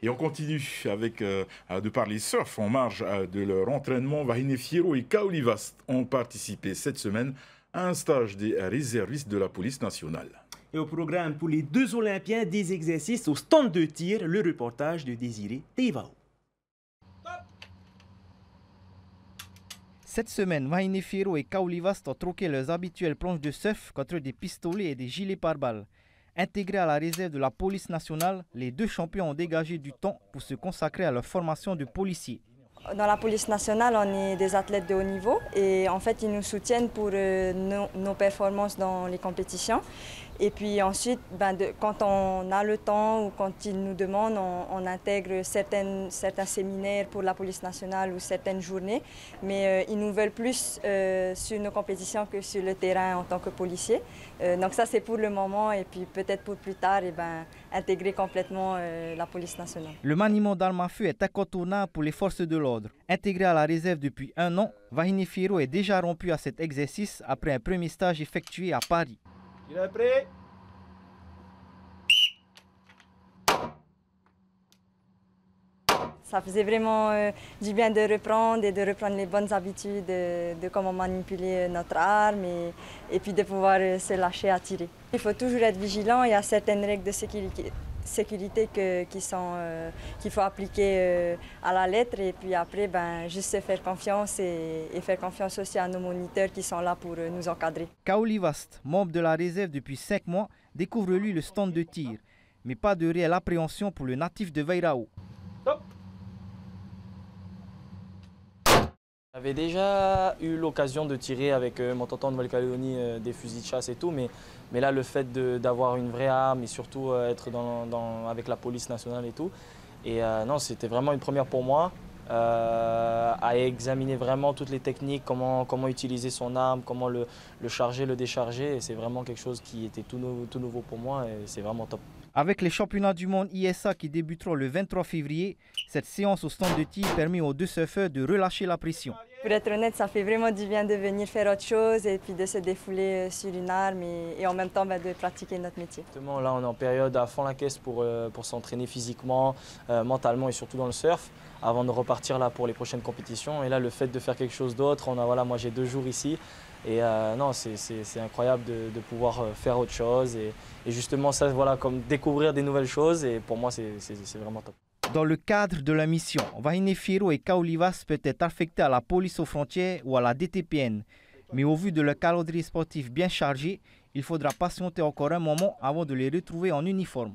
Et on continue avec de parler surf en marge de leur entraînement. Vahine Fierro et Kaolivast ont participé cette semaine à un stage des réservistes de la police nationale. Et au programme pour les deux Olympiens, des exercices au stand de tir, le reportage de Désiré Teivao. Cette semaine, Vahine Fierro et Kaolivast ont troqué leurs habituelles planches de surf contre des pistolets et des gilets pare-balles. Intégrés à la réserve de la police nationale, les deux champions ont dégagé du temps pour se consacrer à leur formation de policiers. Dans la police nationale, on est des athlètes de haut niveau et en fait, ils nous soutiennent pour nos performances dans les compétitions. Et puis ensuite, quand on a le temps ou quand ils nous demandent, on intègre certains séminaires pour la police nationale ou certaines journées. Mais ils nous veulent plus sur nos compétitions que sur le terrain en tant que policiers. Donc ça, c'est pour le moment et puis peut-être pour plus tard, intégrer complètement la police nationale. Le maniement d'armes à feu est incontournable pour les forces de l'ordre. Intégré à la réserve depuis 1 an, Vahine Fierro est déjà rompu à cet exercice après un premier stage effectué à Paris. Il est prêt? Ça faisait vraiment du bien de reprendre et de reprendre les bonnes habitudes de comment manipuler notre arme et puis de pouvoir se lâcher à tirer. Il faut toujours être vigilant, il y a certaines règles de sécurité qu'il faut appliquer à la lettre et puis après juste se faire confiance et faire confiance aussi à nos moniteurs qui sont là pour nous encadrer. Kaolivast, membre de la réserve depuis 5 mois, découvre lui le stand de tir, mais pas de réelle appréhension pour le natif de Vairao. Top. J'avais déjà eu l'occasion de tirer avec mon tonton de Nouvelle-Calédonie des fusils de chasse et tout, mais là le fait d'avoir une vraie arme et surtout être avec la police nationale et tout, et non, c'était vraiment une première pour moi, à examiner vraiment toutes les techniques, comment utiliser son arme, comment le charger, le décharger, et c'est vraiment quelque chose qui était tout nouveau pour moi et c'est vraiment top. Avec les championnats du monde ISA qui débuteront le 23 février, cette séance au stand de tir permet aux deux surfeurs de relâcher la pression. Pour être honnête, ça fait vraiment du bien de venir faire autre chose et puis de se défouler sur une arme et en même temps de pratiquer notre métier. Justement, là, on est en période à fond la caisse pour s'entraîner physiquement, mentalement et surtout dans le surf, avant de repartir là pour les prochaines compétitions. Et là, le fait de faire quelque chose d'autre, moi j'ai 2 jours ici. Et non, c'est incroyable de pouvoir faire autre chose et justement ça, voilà, comme découvrir des nouvelles choses et pour moi c'est vraiment top. Dans le cadre de la mission, Vahine Fierro et Kaolivast peut être affectés à la police aux frontières ou à la DTPN. Mais au vu de leur calendrier sportif bien chargé, il faudra patienter encore un moment avant de les retrouver en uniforme.